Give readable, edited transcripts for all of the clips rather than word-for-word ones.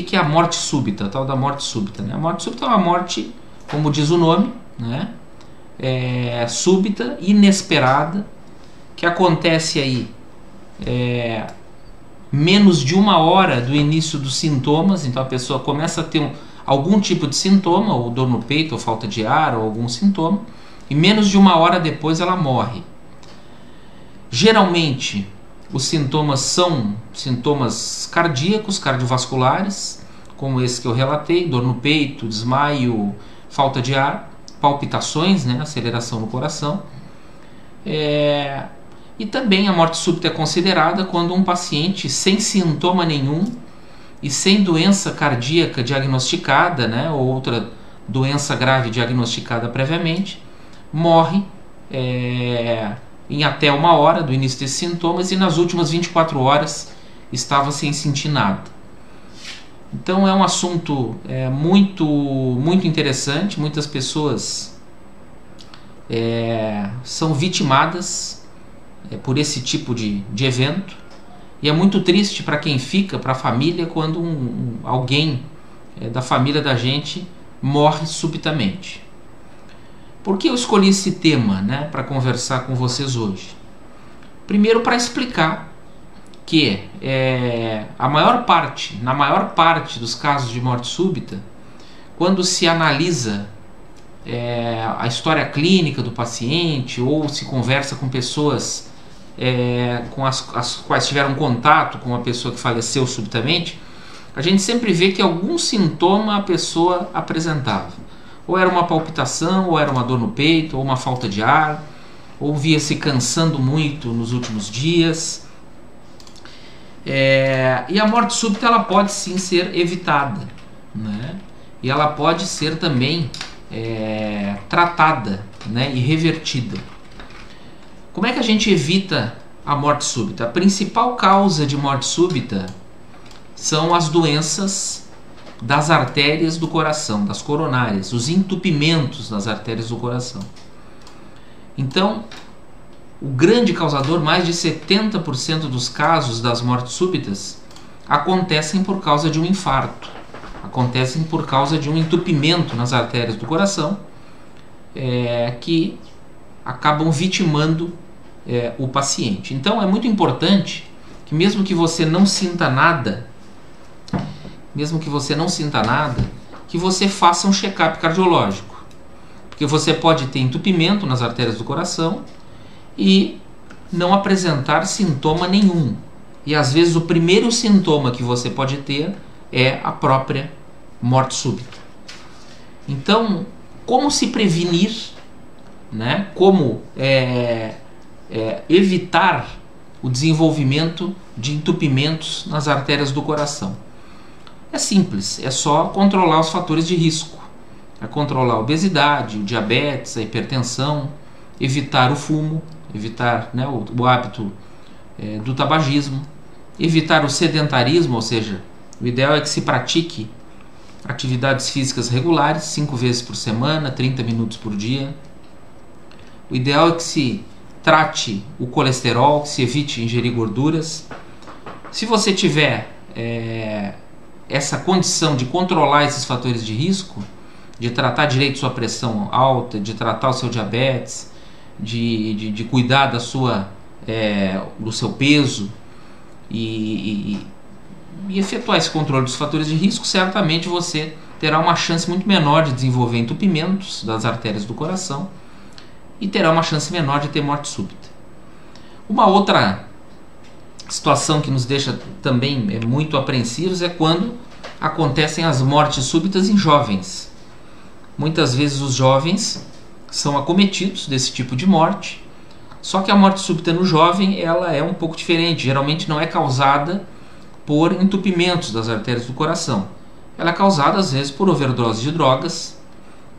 que é a morte súbita, a tal da morte súbita, né? A morte súbita é uma morte, como diz o nome, né? Súbita, inesperada, que acontece aí menos de 1 hora do início dos sintomas. Então a pessoa começa a ter algum tipo de sintoma, ou dor no peito, ou falta de ar, ou algum sintoma, e menos de 1 hora depois ela morre. Geralmente os sintomas são sintomas cardíacos, cardiovasculares, como esse que eu relatei: dor no peito, desmaio, falta de ar, palpitações, né, aceleração no coração. E também a morte súbita é considerada quando um paciente sem sintoma nenhum e sem doença cardíaca diagnosticada, né, ou outra doença grave diagnosticada previamente, morre em até 1 hora do início desses sintomas, e nas últimas 24 horas estava sem sentir nada. Então é um assunto muito interessante. Muitas pessoas são vitimadas por esse tipo de evento, e é muito triste para quem fica, para a família, quando alguém da família da gente morre subitamente. Por que eu escolhi esse tema, né, para conversar com vocês hoje? Primeiro, para explicar que na maior parte dos casos de morte súbita, quando se analisa a história clínica do paciente, ou se conversa com pessoas com as quais tiveram contato com a pessoa que faleceu subitamente, a gente sempre vê que algum sintoma a pessoa apresentava. Ou era uma palpitação, ou era uma dor no peito, ou uma falta de ar, ou via se cansando muito nos últimos dias. E a morte súbita, ela pode sim ser evitada, né? E ela pode ser também tratada, né, e revertida. Como é que a gente evita a morte súbita? A principal causa de morte súbita são as doenças das artérias do coração, das coronárias, os entupimentos nas artérias do coração. Então, o grande causador, mais de 70% dos casos das mortes súbitas, acontecem por causa de um infarto, acontecem por causa de um entupimento nas artérias do coração, que acabam vitimando o paciente. Então é muito importante que, mesmo que você não sinta nada, que você faça um check-up cardiológico, porque você pode ter entupimento nas artérias do coração e não apresentar sintoma nenhum. E às vezes o primeiro sintoma que você pode ter é a própria morte súbita. Então, como se prevenir, né? Como evitar o desenvolvimento de entupimentos nas artérias do coração? É simples, é só controlar os fatores de risco. É controlar a obesidade, o diabetes, a hipertensão, evitar o fumo, evitar, né, o hábito do tabagismo, evitar o sedentarismo, ou seja, o ideal é que se pratique atividades físicas regulares, 5 vezes por semana, 30 minutos por dia. O ideal é que se trate o colesterol, que se evite ingerir gorduras. Se você tiver essa condição de controlar esses fatores de risco, de tratar direito sua pressão alta, de tratar o seu diabetes, de cuidar do seu peso e efetuar esse controle dos fatores de risco, certamente você terá uma chance muito menor de desenvolver entupimentos das artérias do coração e terá uma chance menor de ter morte súbita. Uma outra situação que nos deixa também muito apreensivos é quando acontecem as mortes súbitas em jovens. Muitas vezes os jovens são acometidos desse tipo de morte, só que a morte súbita no jovem, ela é um pouco diferente. Geralmente não é causada por entupimentos das artérias do coração. Ela é causada às vezes por overdose de drogas,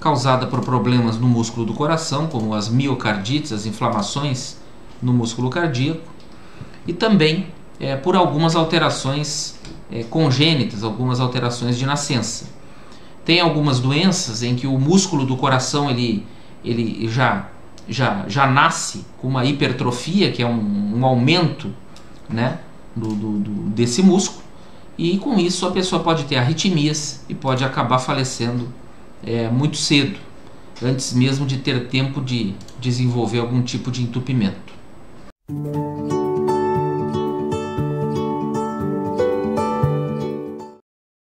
causada por problemas no músculo do coração, como as miocardites, as inflamações no músculo cardíaco, e também por algumas alterações congênitas, algumas alterações de nascença. Tem algumas doenças em que o músculo do coração ele já nasce com uma hipertrofia, que é um aumento, né, desse músculo, e com isso a pessoa pode ter arritmias e pode acabar falecendo muito cedo, antes mesmo de ter tempo de desenvolver algum tipo de entupimento.